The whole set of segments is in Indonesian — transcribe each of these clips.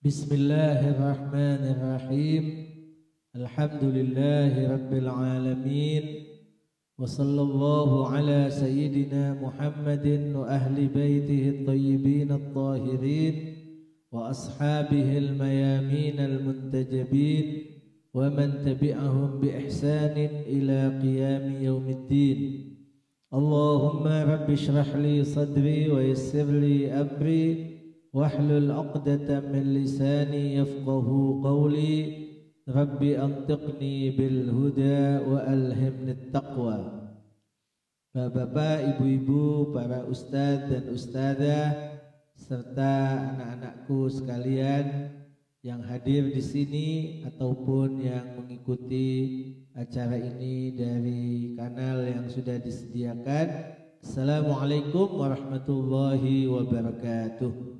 Bismillahirrahmanirrahim. Alhamdulillahi rabbil alamin. Wa sallallahu ala sayyidina Muhammadin wa ahli baitihi at-tayyibin at-tahirin wa ashabihi al-mayamin al-muntajabin wa man tabi'ahum bi ihsanin ila qiyami yaumiddin. Allahumma rabbi shrah li sadri wa yassir li amri wahlul 'uqdatam min lisani yafqahu qawli. Rabbi antiqni bil huda wa alhimni taqwa. Bapak-bapak, ibu-ibu, para ustadz dan ustadzah serta anak-anakku sekalian yang hadir di sini ataupun yang mengikuti acara ini dari kanal yang sudah disediakan. Assalamualaikum warahmatullahi wabarakatuh.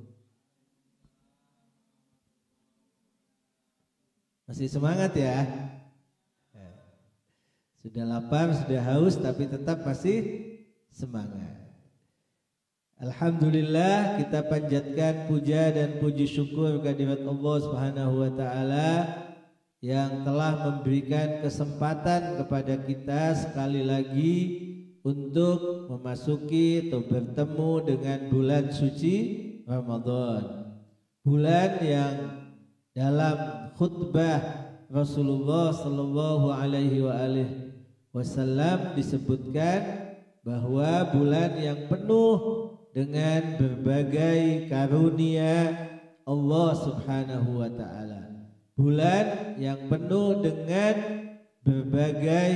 Masih semangat ya? Sudah lapar, sudah haus, tapi tetap masih semangat. Alhamdulillah, kita panjatkan puja dan puji syukur kehadirat Allah Subhanahu wa taala yang telah memberikan kesempatan kepada kita sekali lagi untuk memasuki atau bertemu dengan bulan suci Ramadan. Bulan yang dalam khutbah Rasulullah sallallahu alaihi wasallam disebutkan bahwa bulan yang penuh dengan berbagai karunia Allah Subhanahu wa taala. Bulan yang penuh dengan berbagai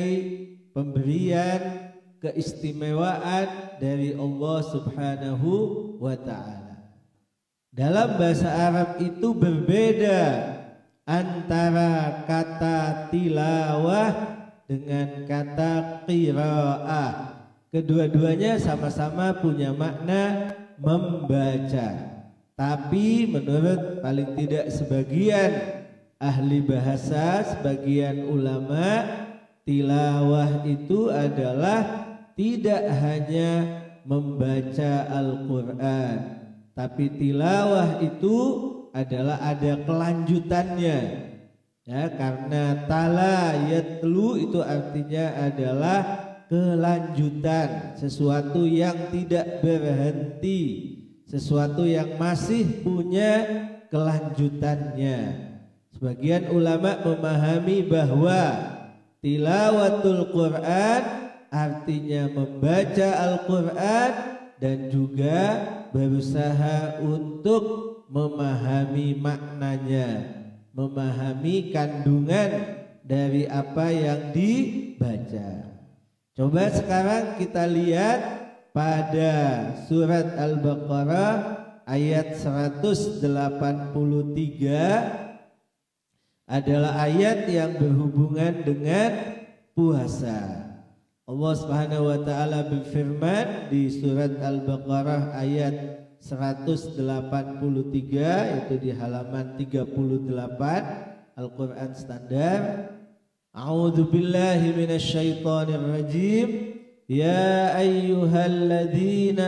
pemberian keistimewaan dari Allah Subhanahu wa taala. Dalam bahasa Arab itu berbeda antara kata tilawah dengan kata qiraah. Kedua-duanya sama-sama punya makna membaca. Tapi menurut paling tidak sebagian ahli bahasa, sebagian ulama, tilawah itu adalah tidak hanya membaca Al-Quran, tapi tilawah itu adalah ada kelanjutannya. Ya, karena tala yatlu itu artinya adalah kelanjutan, sesuatu yang tidak berhenti, sesuatu yang masih punya kelanjutannya. Sebagian ulama memahami bahwa tilawatul Quran artinya membaca Al-Quran dan juga berusaha untuk memahami maknanya, memahami kandungan dari apa yang dibaca. Coba sekarang kita lihat pada surat Al-Baqarah ayat 183 adalah ayat yang berhubungan dengan puasa. Allah Subhanahu wa taala berfirman di surat Al-Baqarah ayat 183 yaitu di halaman 38 Al-Quran standar. A'udzu billahi minasyaitonir rajim. Ya ayyuhalladzina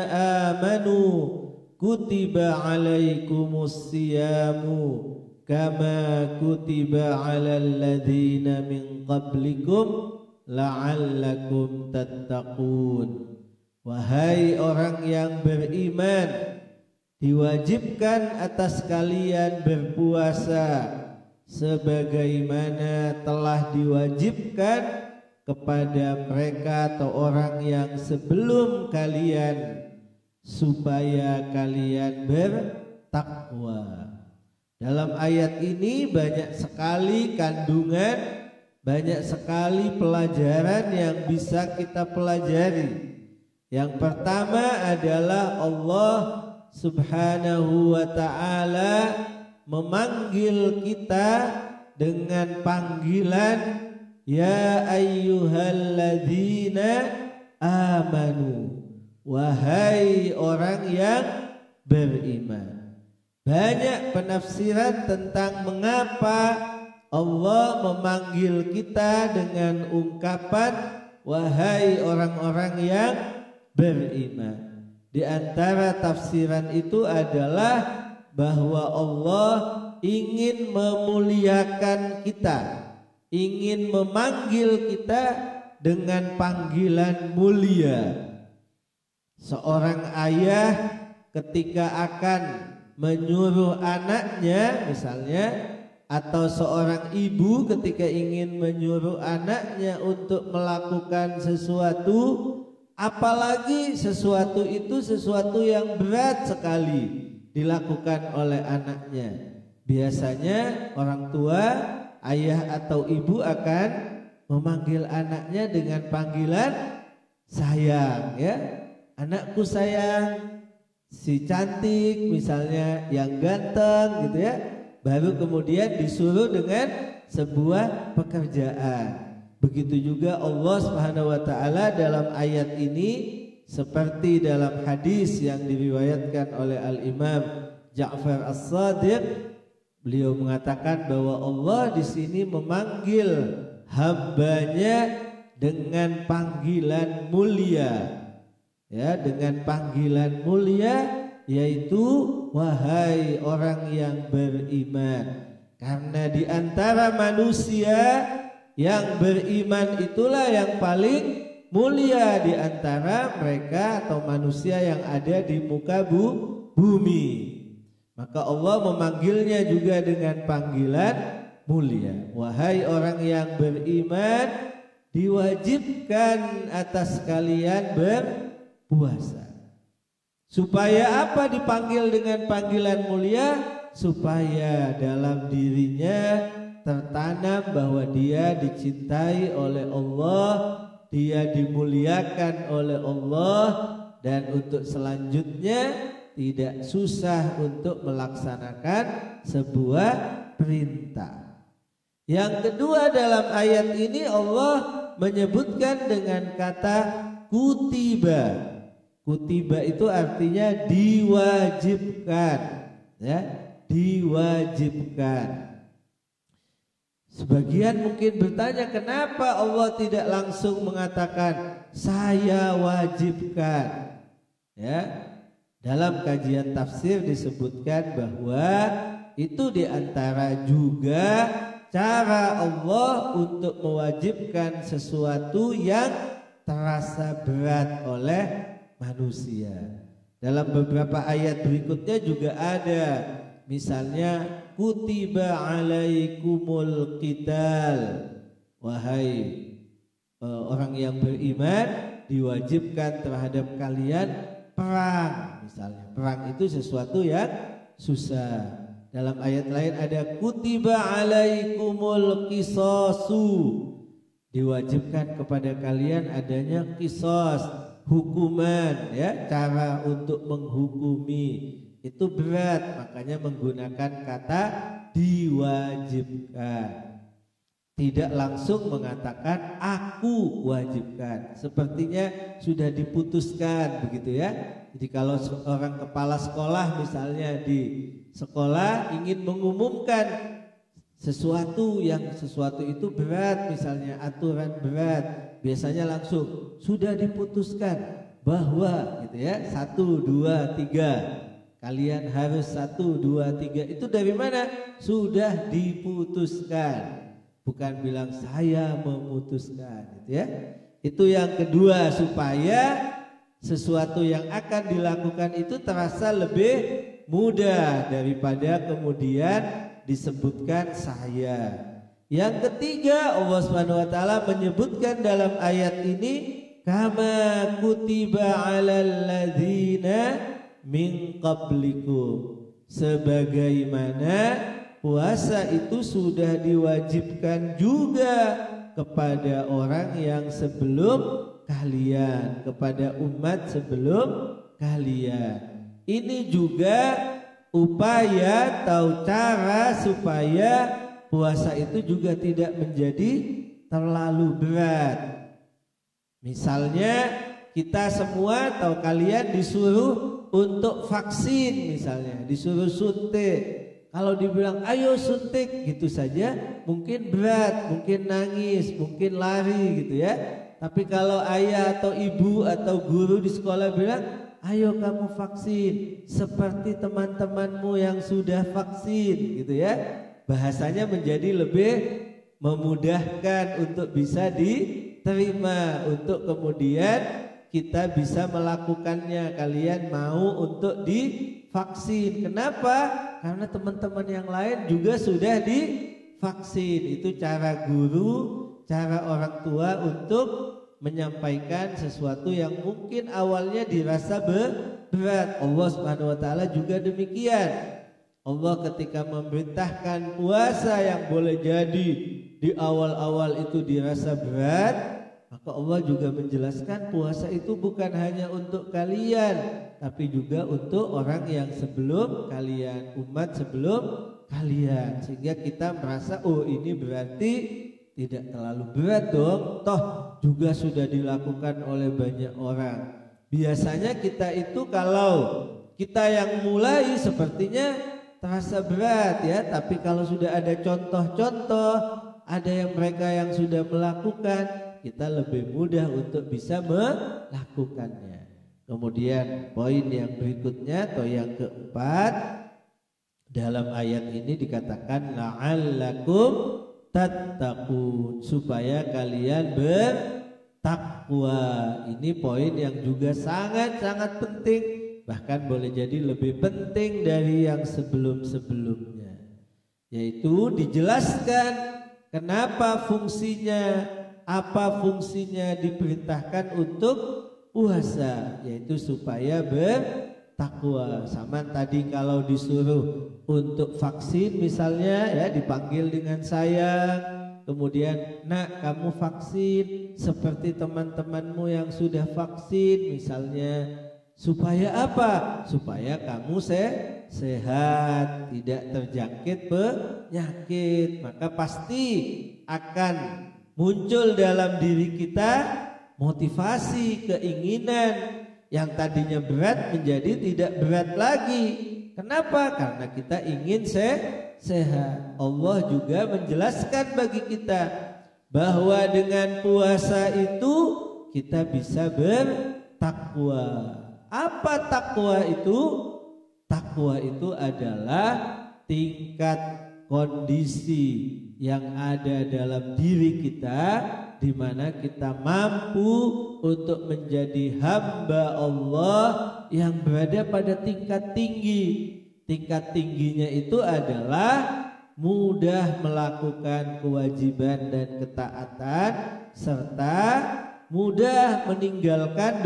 amanu kutiba alaikumus siyamu kama kutiba alal ladzina min qablikum la'allakum tattaqun. Wahai orang yang beriman, diwajibkan atas kalian berpuasa sebagaimana telah diwajibkan kepada mereka atau orang yang sebelum kalian, supaya kalian bertakwa. Dalam ayat ini banyak sekali kandungan, banyak sekali pelajaran yang bisa kita pelajari. Yang pertama adalah Allah Subhanahu wa ta'ala memanggil kita dengan panggilan ya ayyuhalladzina amanu, wahai orang yang beriman. Banyak penafsiran tentang mengapa Allah memanggil kita dengan ungkapan wahai orang-orang yang beriman. Di antara tafsiran itu adalah bahwa Allah ingin memuliakan kita, ingin memanggil kita dengan panggilan mulia. Seorang ayah ketika akan menyuruh anaknya misalnya, atau seorang ibu ketika ingin menyuruh anaknya untuk melakukan sesuatu, apalagi sesuatu itu sesuatu yang berat sekali dilakukan oleh anaknya, biasanya orang tua, ayah atau ibu akan memanggil anaknya dengan panggilan sayang, ya. Anakku sayang, si cantik misalnya, yang ganteng gitu ya. Baru kemudian disuruh dengan sebuah pekerjaan. Begitu juga Allah Subhanahu wa taala dalam ayat ini, seperti dalam hadis yang diriwayatkan oleh Al-Imam Ja'far As-Shadiq, beliau mengatakan bahwa Allah di sini memanggil hambanya dengan panggilan mulia. Ya, dengan panggilan mulia, yaitu wahai orang yang beriman. Karena di antara manusia yang beriman itulah yang paling mulia di antara mereka atau manusia yang ada di muka bumi. Maka Allah memanggilnya juga dengan panggilan mulia. Wahai orang yang beriman, diwajibkan atas kalian berpuasa. Supaya apa dipanggil dengan panggilan mulia? Supaya dalam dirinya tertanam bahwa dia dicintai oleh Allah, dia dimuliakan oleh Allah, dan untuk selanjutnya tidak susah untuk melaksanakan sebuah perintah. Yang kedua, dalam ayat ini Allah menyebutkan dengan kata kutiba. Kutiba itu artinya diwajibkan, ya, diwajibkan. Sebagian mungkin bertanya, kenapa Allah tidak langsung mengatakan saya wajibkan? Ya, dalam kajian tafsir disebutkan bahwa itu diantara juga cara Allah untuk mewajibkan sesuatu yang terasa berat oleh manusia. Dalam beberapa ayat berikutnya juga ada, misalnya kutiba alaikumul qital, wahai orang yang beriman, diwajibkan terhadap kalian perang. Misalnya perang itu sesuatu yang susah. Dalam ayat lain ada kutiba alaikumul qisasu, diwajibkan kepada kalian adanya qisas, hukuman, ya, cara untuk menghukumi. Itu berat, makanya menggunakan kata diwajibkan. Tidak langsung mengatakan aku wajibkan. Sepertinya sudah diputuskan begitu ya. Jadi kalau seorang kepala sekolah misalnya di sekolah ingin mengumumkan sesuatu itu berat, misalnya aturan berat, biasanya langsung sudah diputuskan bahwa gitu ya, 1, 2, 3 kalian harus 1, 2, 3. Itu dari mana? Sudah diputuskan, bukan bilang saya memutuskan gitu ya. Itu yang kedua, supaya sesuatu yang akan dilakukan itu terasa lebih mudah daripada kemudian disebutkan saya. Yang ketiga, Allah Subhanahu wa taala menyebutkan dalam ayat ini kama kutiba 'alal ladzina min qablikum, sebagaimana puasa itu sudah diwajibkan juga kepada orang yang sebelum kalian, kepada umat sebelum kalian. Ini juga upaya atau cara supaya puasa itu juga tidak menjadi terlalu berat. Misalnya kita semua atau kalian disuruh untuk vaksin, misalnya disuruh suntik. Kalau dibilang ayo suntik gitu saja mungkin berat, mungkin nangis, mungkin lari gitu ya. Tapi kalau ayah atau ibu atau guru di sekolah bilang ayo kamu vaksin seperti teman-temanmu yang sudah vaksin, gitu ya. Bahasanya menjadi lebih memudahkan untuk bisa diterima, untuk kemudian kita bisa melakukannya. Kalian mau untuk divaksin. Kenapa? Karena teman-teman yang lain juga sudah divaksin. Itu cara guru, cara orang tua untuk menyampaikan sesuatu yang mungkin awalnya dirasa berat. Allah Subhanahu wa taala juga demikian. Allah ketika memerintahkan puasa yang boleh jadi di awal-awal itu dirasa berat, maka Allah juga menjelaskan puasa itu bukan hanya untuk kalian, tapi juga untuk orang yang sebelum kalian, umat sebelum kalian. Sehingga kita merasa, oh ini berarti tidak terlalu berat dong, toh juga sudah dilakukan oleh banyak orang. Biasanya kita itu kalau kita yang mulai sepertinya terasa berat ya, tapi kalau sudah ada contoh-contoh, ada yang mereka yang sudah melakukan, kita lebih mudah untuk bisa melakukannya. Kemudian poin yang berikutnya atau yang keempat, dalam ayat ini dikatakan la'allakum tattaqun, supaya kalian bertakwa. Ini poin yang juga sangat-sangat penting, bahkan boleh jadi lebih penting dari yang sebelum-sebelumnya, yaitu dijelaskan kenapa fungsinya, apa fungsinya diperintahkan untuk puasa, yaitu supaya bertakwa. Sama tadi kalau disuruh untuk vaksin misalnya ya, dipanggil dengan sayang, kemudian nak kamu vaksin seperti teman-temanmu yang sudah vaksin misalnya, supaya apa? Supaya kamu sehat, tidak terjangkit penyakit. Maka pasti akan muncul dalam diri kita motivasi, keinginan yang tadinya berat menjadi tidak berat lagi. Kenapa? Karena kita ingin sehat. Allah juga menjelaskan bagi kita bahwa dengan puasa itu kita bisa bertakwa. Apa takwa itu? Takwa itu adalah tingkat kondisi yang ada dalam diri kita, di mana kita mampu untuk menjadi hamba Allah yang berada pada tingkat tinggi. Tingkat tingginya itu adalah mudah melakukan kewajiban dan ketaatan, serta mudah meninggalkan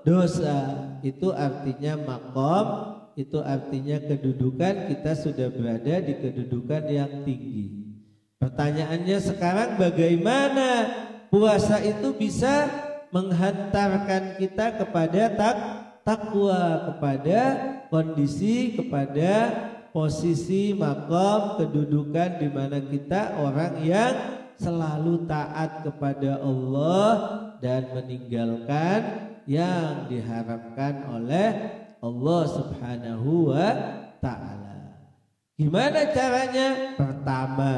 dosa. Itu artinya maqam, itu artinya kedudukan, kita sudah berada di kedudukan yang tinggi. Pertanyaannya sekarang, bagaimana puasa itu bisa menghantarkan kita kepada takwa, kepada kondisi, kepada posisi maqam, kedudukan di mana kita orang yang selalu taat kepada Allah dan meninggalkan yang diharapkan oleh Allah Subhanahu wa ta'ala. Gimana caranya? Pertama,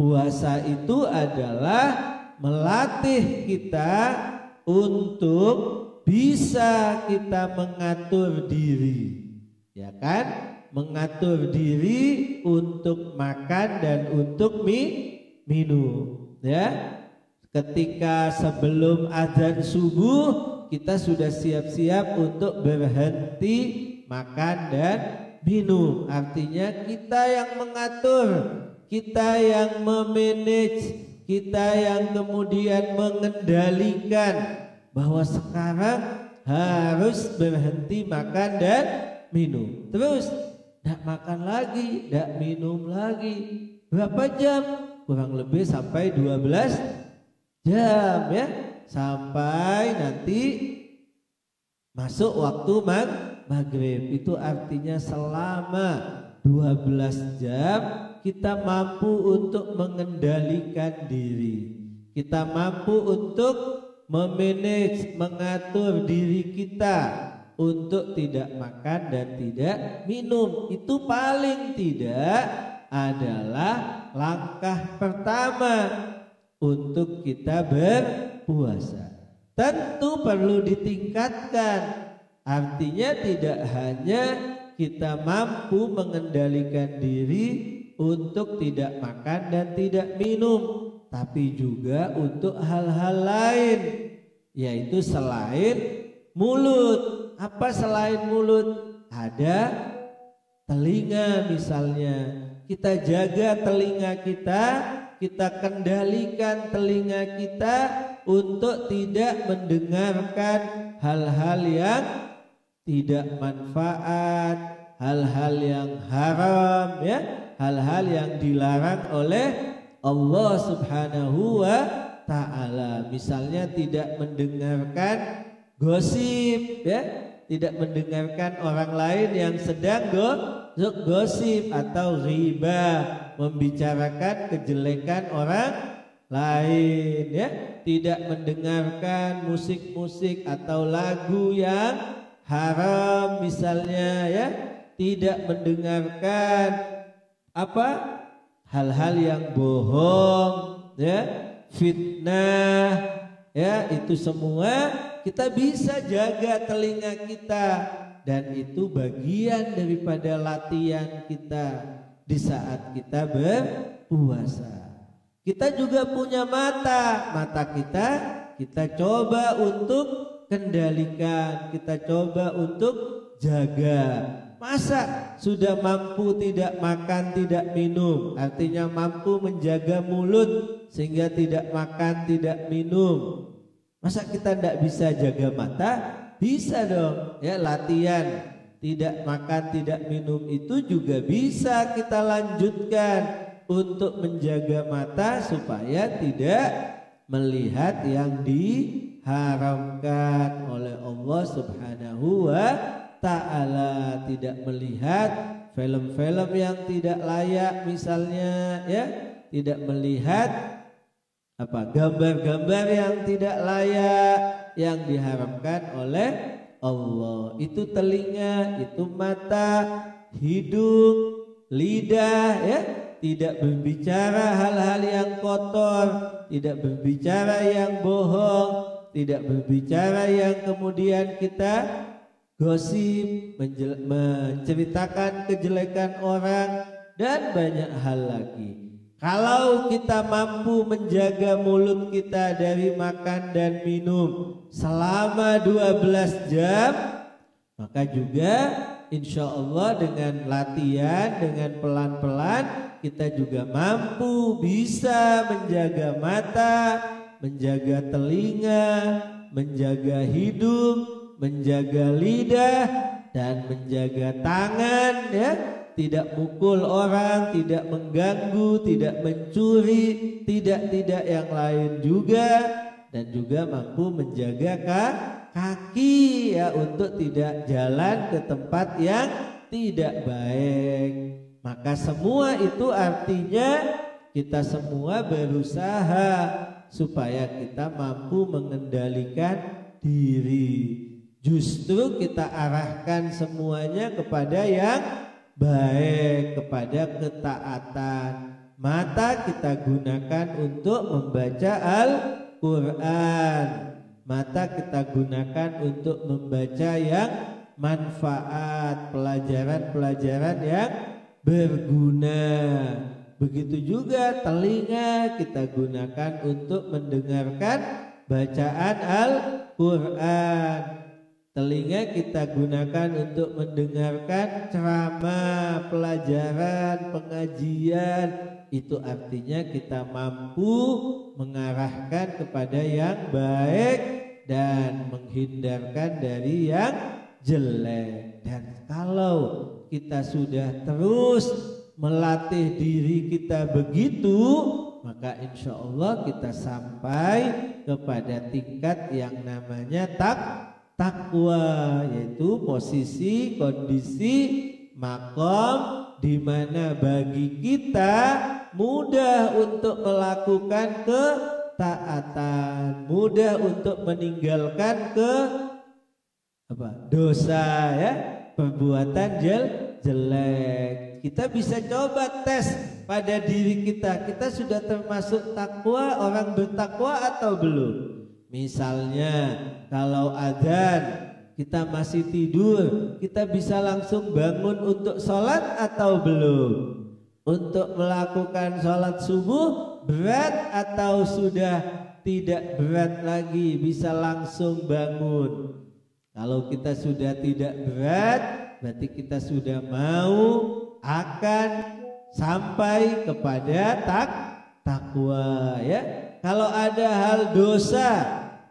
puasa itu adalah melatih kita untuk bisa kita mengatur diri, ya kan? Mengatur diri untuk makan dan untuk minum, ya. Ketika sebelum azan subuh kita sudah siap-siap untuk berhenti makan dan minum. Artinya kita yang mengatur, kita yang memanage, kita yang kemudian mengendalikan bahwa sekarang harus berhenti makan dan minum. Terus tidak makan lagi, tidak minum lagi. Berapa jam? Kurang lebih sampai 12 jam ya, sampai nanti masuk waktu maghrib. Itu artinya selama 12 jam kita mampu untuk mengendalikan diri, kita mampu untuk memanage, mengatur diri kita untuk tidak makan dan tidak minum. Itu paling tidak adalah langkah pertama untuk kita berpuasa. Tentu perlu ditingkatkan. Artinya tidak hanya kita mampu mengendalikan diri untuk tidak makan dan tidak minum, tapi juga untuk hal-hal lain, yaitu selain mulut. Apa selain mulut? Ada telinga misalnya. Kita jaga telinga kita, kita kendalikan telinga kita untuk tidak mendengarkan hal-hal yang tidak manfaat, hal-hal yang haram, ya, hal-hal yang dilarang oleh Allah Subhanahu wa ta'ala. Misalnya tidak mendengarkan gosip, ya, tidak mendengarkan orang lain yang sedang gosip atau riba, membicarakan kejelekan orang lain, ya, tidak mendengarkan musik-musik atau lagu yang haram misalnya, ya, tidak mendengarkan apa hal-hal yang bohong, ya, fitnah, ya, itu semua kita bisa jaga telinga kita, dan itu bagian daripada latihan kita di saat kita berpuasa. Kita juga punya mata kita coba untuk kendalikan, kita coba untuk jaga. Masa sudah mampu tidak makan, tidak minum, artinya mampu menjaga mulut sehingga tidak makan, tidak minum. Masa kita tidak bisa jaga mata? Bisa dong, ya, latihan tidak makan, tidak minum itu juga bisa kita lanjutkan untuk menjaga mata supaya tidak melihat yang diharamkan oleh Allah Subhanahu wa ta'ala, tidak melihat film-film yang tidak layak misalnya, ya, tidak melihat apa gambar-gambar yang tidak layak yang diharamkan oleh Allah. Itu telinga, itu mata, hidung, lidah, ya, tidak berbicara hal-hal yang kotor, tidak berbicara yang bohong, tidak berbicara yang kemudian kita gosip, menceritakan kejelekan orang, dan banyak hal lagi. Kalau kita mampu menjaga mulut kita dari makan dan minum selama 12 jam, maka juga insya Allah dengan latihan, dengan pelan-pelan kita juga mampu bisa menjaga mata, menjaga telinga, menjaga hidung, menjaga lidah, dan menjaga tangan, ya, tidak mukul orang, tidak mengganggu, tidak mencuri, tidak yang lain juga, dan juga mampu menjaga kaki, ya, untuk tidak jalan ke tempat yang tidak baik. Maka semua itu artinya kita semua berusaha supaya kita mampu mengendalikan diri. Justru kita arahkan semuanya kepada yang baik, kepada ketaatan. Mata kita gunakan untuk membaca Al-Quran, mata kita gunakan untuk membaca yang manfaat, pelajaran-pelajaran yang berguna. Begitu juga telinga kita gunakan untuk mendengarkan bacaan Al-Quran. Telinga kita gunakan untuk mendengarkan ceramah, pelajaran, pengajian. Itu artinya kita mampu mengarahkan kepada yang baik dan menghindarkan dari yang jelek. Dan kalau kita sudah terus melatih diri kita begitu, maka insya Allah kita sampai kepada tingkat yang namanya takwa, yaitu posisi, kondisi, makom di mana bagi kita mudah untuk melakukan ketaatan, mudah untuk meninggalkan dosa, ya, perbuatan jelek. Kita bisa coba tes pada diri kita sudah termasuk takwa, orang bertakwa atau belum. Misalnya kalau adzan kita masih tidur, kita bisa langsung bangun untuk sholat atau belum? Untuk melakukan sholat subuh berat atau sudah tidak berat lagi, bisa langsung bangun? Kalau kita sudah tidak berat, berarti kita sudah mau akan sampai kepada takwa, ya. Kalau ada hal dosa,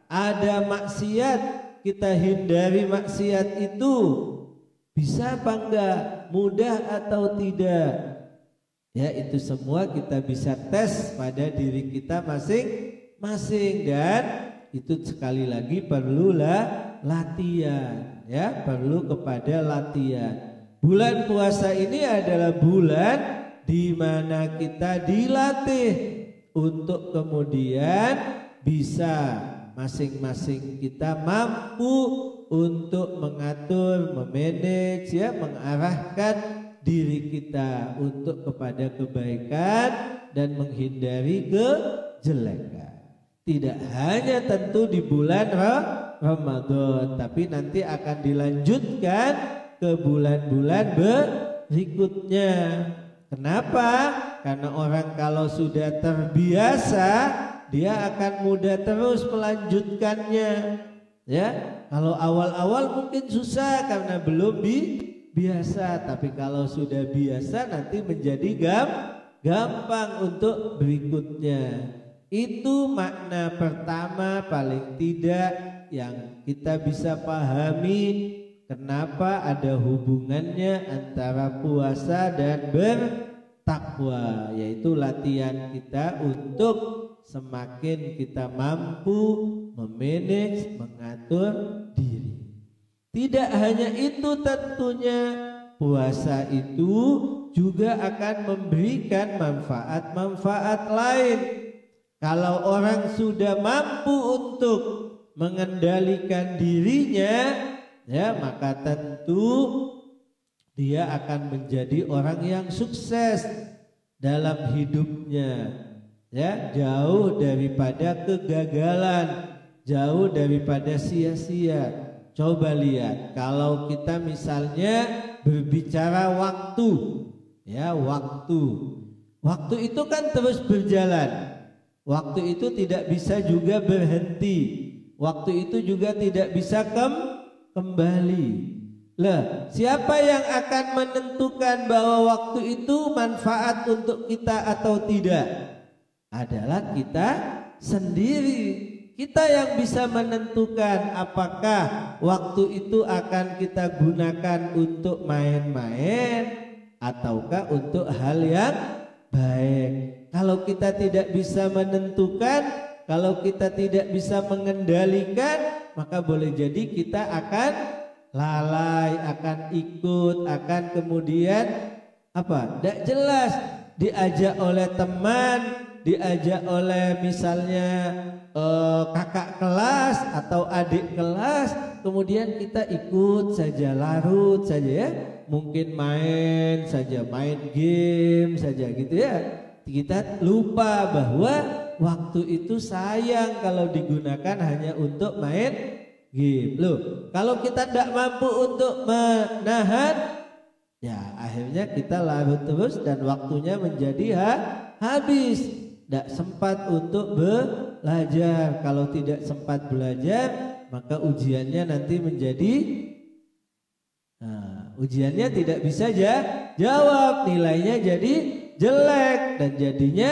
ada maksiat, kita hindari maksiat itu, bisa apa enggak? Mudah atau tidak? Ya, itu semua kita bisa tes pada diri kita masing-masing, dan itu sekali lagi perlulah latihan, ya, perlu kepada latihan. Bulan puasa ini adalah bulan di mana kita dilatih untuk kemudian bisa masing-masing kita mampu untuk mengatur, memanage, ya, mengarahkan diri kita untuk kepada kebaikan dan menghindari kejelekan. Tidak hanya tentu di bulan Ramadan, tapi nanti akan dilanjutkan ke bulan-bulan berikutnya. Kenapa? Karena orang kalau sudah terbiasa, dia akan mudah terus melanjutkannya. Ya, kalau awal-awal mungkin susah karena belum biasa, tapi kalau sudah biasa nanti menjadi gampang untuk berikutnya. Itu makna pertama paling tidak yang kita bisa pahami kenapa ada hubungannya antara puasa dan bertakwa, yaitu latihan kita untuk semakin kita mampu memanage, mengatur diri. Tidak hanya itu, tentunya puasa itu juga akan memberikan manfaat-manfaat lain. Kalau orang sudah mampu untuk mengendalikan dirinya, ya, maka tentu dia akan menjadi orang yang sukses dalam hidupnya, ya, jauh daripada kegagalan, jauh daripada sia-sia. Coba lihat, kalau kita misalnya berbicara waktu, ya, waktu itu kan terus berjalan. Waktu itu tidak bisa juga berhenti. Waktu itu juga tidak bisa kembali. Lah, siapa yang akan menentukan bahwa waktu itu manfaat untuk kita atau tidak? Adalah kita sendiri. Kita yang bisa menentukan apakah waktu itu akan kita gunakan untuk main-main ataukah untuk hal yang baik. Kalau kita tidak bisa menentukan, kalau kita tidak bisa mengendalikan, maka boleh jadi kita akan lalai, akan ikut, akan kemudian apa? Tidak jelas, diajak oleh teman, diajak oleh misalnya kakak kelas atau adik kelas, kemudian kita ikut saja, larut saja, ya, mungkin main saja, main game saja gitu, ya. Kita lupa bahwa waktu itu sayang kalau digunakan hanya untuk main game. Loh, kalau kita tidak mampu untuk menahan, ya akhirnya kita larut terus dan waktunya menjadi habis. Tidak sempat untuk belajar. Kalau tidak sempat belajar, maka ujiannya nanti menjadi ujiannya tidak bisa jawab, nilainya jadi jelek dan jadinya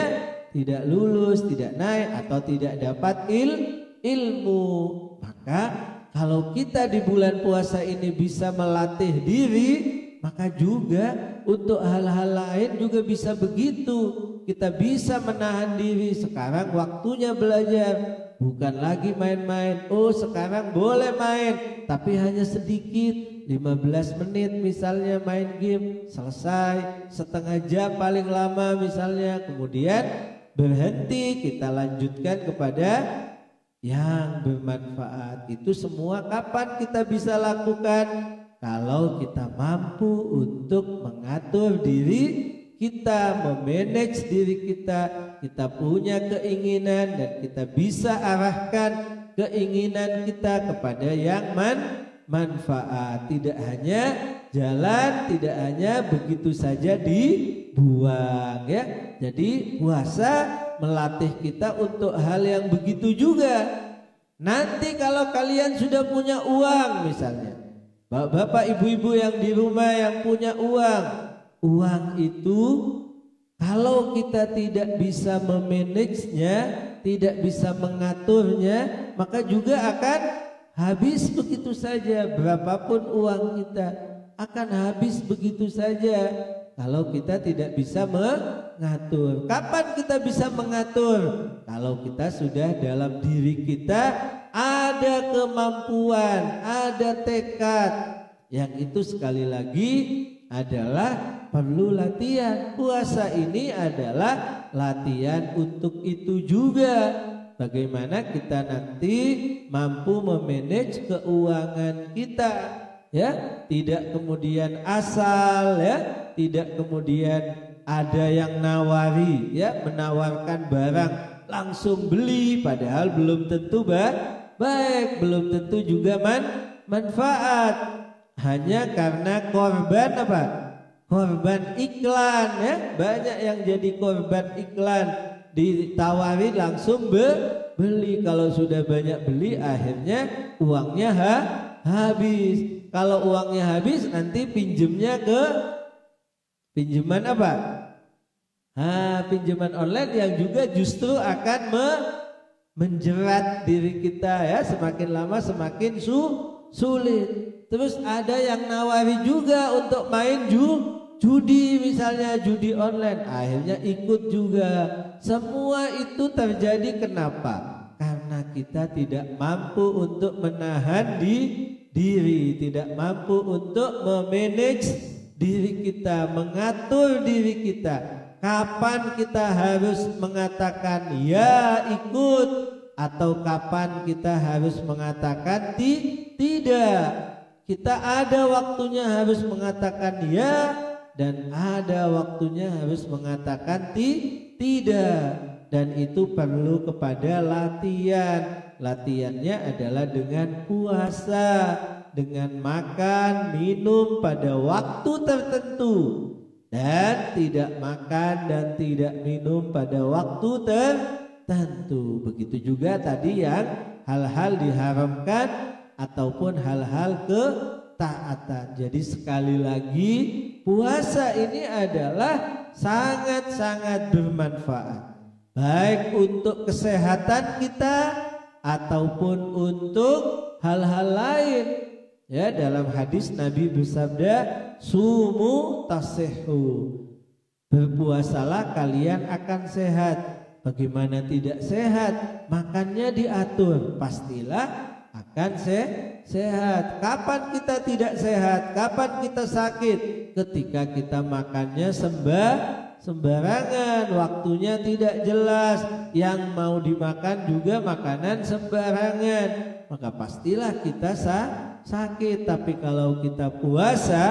tidak lulus, tidak naik atau tidak dapat ilmu. Maka kalau kita di bulan puasa ini bisa melatih diri, maka juga untuk hal-hal lain juga bisa begitu. Kita bisa menahan diri. Sekarang waktunya belajar, bukan lagi main-main. Oh, sekarang boleh main, tapi hanya sedikit, 15 menit misalnya main game, selesai, setengah jam paling lama misalnya. Kemudian berhenti, kita lanjutkan kepada yang bermanfaat. Itu semua kapan kita bisa lakukan? Kalau kita mampu untuk mengatur diri kita, memanage diri kita punya keinginan dan kita bisa arahkan keinginan kita kepada yang manfaat. Tidak hanya jalan, tidak hanya begitu saja dibuang ya. Jadi puasa melatih kita untuk hal yang begitu juga. Nanti kalau kalian sudah punya uang misalnya, bapak ibu-ibu yang di rumah yang punya uang itu kalau kita tidak bisa memanagenya, tidak bisa mengaturnya, maka juga akan habis begitu saja. Berapapun uang kita akan habis begitu saja kalau kita tidak bisa mengatur. Kapan kita bisa mengatur? Kalau kita sudah dalam diri kita ada kemampuan, ada tekad. Yang itu sekali lagi adalah perlu latihan. Puasa ini adalah latihan untuk itu juga. Bagaimana kita nanti mampu memanage keuangan kita, ya, tidak kemudian asal, ya, tidak kemudian ada yang nawari, ya, menawarkan barang langsung beli padahal belum tentu baik, belum tentu juga manfaat. Hanya karena korban apa? Korban iklan, ya. Banyak yang jadi korban iklan, ditawari langsung beli. Kalau sudah banyak beli akhirnya uangnya habis. Kalau uangnya habis nanti pinjemnya ke pinjaman apa? Pinjaman online yang juga justru akan menjerat diri kita, ya. Semakin lama semakin sulit. Terus ada yang nawari juga untuk main judi, misalnya judi online, akhirnya ikut juga. Semua itu terjadi kenapa? Karena kita tidak mampu untuk menahan diri, tidak mampu untuk memanage diri kita, mengatur diri kita. Kapan kita harus mengatakan ya ikut, atau kapan kita harus mengatakan tidak. Kita ada waktunya harus mengatakan ya, dan ada waktunya harus mengatakan tidak. Dan itu perlu kepada latihan. Latihannya adalah dengan puasa, dengan makan, minum pada waktu tertentu, dan tidak makan dan tidak minum pada waktu tertentu. Begitu juga tadi yang hal-hal diharamkan ataupun hal-hal ketaatan. Jadi sekali lagi puasa ini adalah sangat-sangat bermanfaat, baik untuk kesehatan kita ataupun untuk hal-hal lain. Ya, dalam hadis Nabi bersabda, sumu tasihhu, berpuasalah kalian akan sehat. Bagaimana tidak sehat? Makannya diatur, pastilah akan sehat. Kapan kita tidak sehat? Kapan kita sakit? Ketika kita makannya sembarangan, waktunya tidak jelas, yang mau dimakan juga makanan sembarangan, maka pastilah kita sakit. Tapi kalau kita puasa,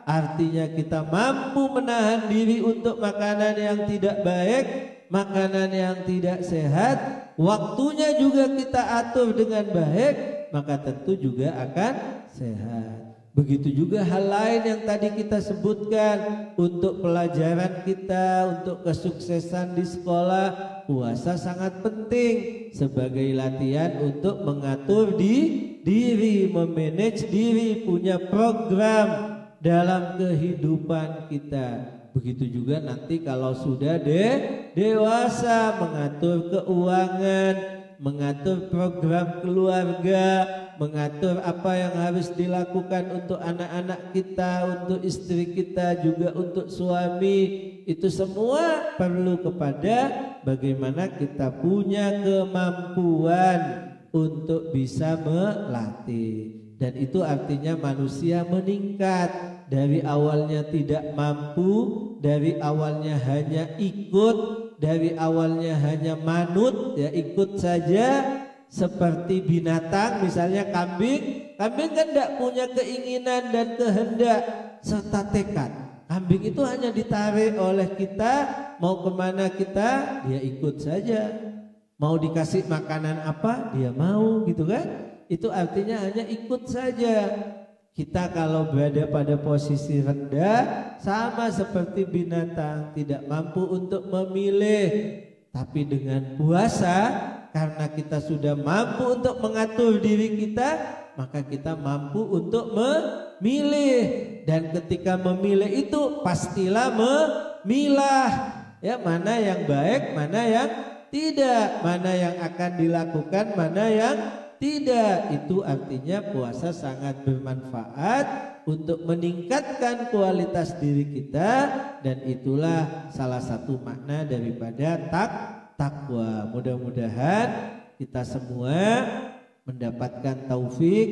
artinya kita mampu menahan diri untuk makanan yang tidak baik, makanan yang tidak sehat, waktunya juga kita atur dengan baik, maka tentu juga akan sehat. Begitu juga hal lain yang tadi kita sebutkan, untuk pelajaran kita, untuk kesuksesan di sekolah, puasa sangat penting sebagai latihan untuk mengatur diri, memanage diri, punya program dalam kehidupan kita. Begitu juga nanti kalau sudah dewasa, mengatur keuangan, mengatur program keluarga, mengatur apa yang harus dilakukan untuk anak-anak kita, untuk istri kita, juga untuk suami. Itu semua perlu kepada bagaimana kita punya kemampuan untuk bisa melatih. Dan itu artinya manusia meningkat. Dari awalnya tidak mampu, dari awalnya hanya ikut, dari awalnya hanya manut, ya ikut saja, seperti binatang. Misalnya kambing kan tidak punya keinginan dan kehendak serta tekad. Kambing itu hanya ditarik oleh kita, mau kemana kita, dia ikut saja. Mau dikasih makanan apa, dia mau, gitu kan. itu artinya hanya ikut saja. Kita kalau berada pada posisi rendah sama seperti binatang, tidak mampu untuk memilih. Tapi dengan puasa, karena kita sudah mampu untuk mengatur diri kita, maka kita mampu untuk memilih. Dan ketika memilih itu pastilah memilah, ya, mana yang baik, mana yang tidak, mana yang akan dilakukan, mana yang tidak. Itu artinya puasa sangat bermanfaat untuk meningkatkan kualitas diri kita, dan itulah salah satu makna daripada takwa. Mudah-mudahan kita semua mendapatkan taufik,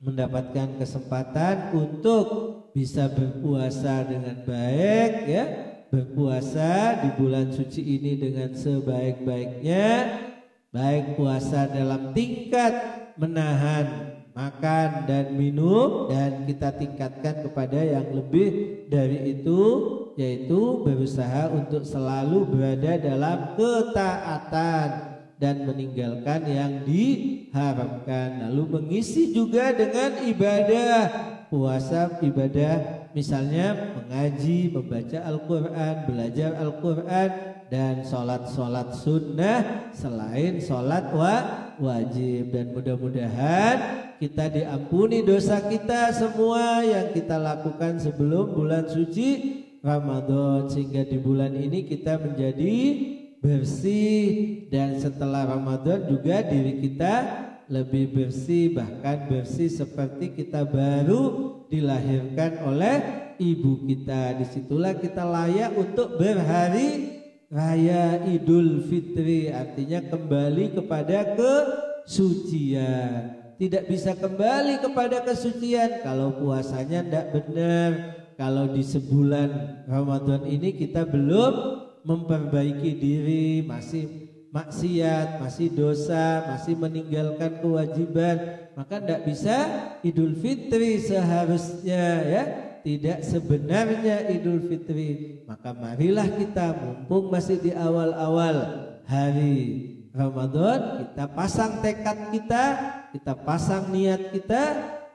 mendapatkan kesempatan untuk bisa berpuasa dengan baik, ya, berpuasa di bulan suci ini dengan sebaik-baiknya, baik puasa dalam tingkat menahan makan dan minum, dan kita tingkatkan kepada yang lebih dari itu, yaitu berusaha untuk selalu berada dalam ketaatan dan meninggalkan yang diharamkan. Lalu mengisi juga dengan ibadah puasa, ibadah misalnya mengaji, membaca Al-Quran, belajar Al-Quran, dan sholat sunnah selain sholat wajib. Dan mudah-mudahan kita diampuni dosa kita semua yang kita lakukan sebelum bulan suci Ramadan, sehingga di bulan ini kita menjadi bersih, dan setelah Ramadan juga diri kita lebih bersih, bahkan bersih seperti kita baru dilahirkan oleh ibu kita. Disitulah kita layak untuk berhari raya Idul Fitri, artinya kembali kepada kesucian. Tidak bisa kembali kepada kesucian kalau puasanya tidak benar, kalau di sebulan Ramadan ini kita belum memperbaiki diri, masih maksiat, masih dosa, masih meninggalkan kewajiban, maka tidak bisa Idul Fitri seharusnya, ya, tidak sebenarnya Idul Fitri. Maka marilah kita, mumpung masih di awal-awal hari Ramadan, kita pasang tekad kita pasang niat kita,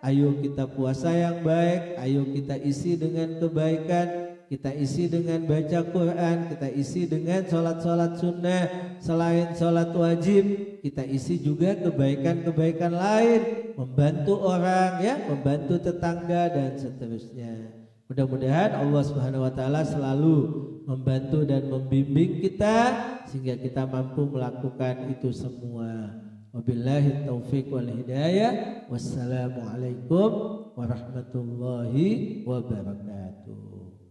ayo kita puasa yang baik, ayo kita isi dengan kebaikan, kita isi dengan baca Quran, kita isi dengan sholat sunnah selain sholat wajib, kita isi juga kebaikan-kebaikan lain, membantu orang, ya, membantu tetangga, dan seterusnya. Mudah-mudahan Allah Subhanahu wa taala selalu membantu dan membimbing kita sehingga kita mampu melakukan itu semua. Wabillahi taufiq wal hidayah. Wassalamualaikum warahmatullahi wabarakatuh.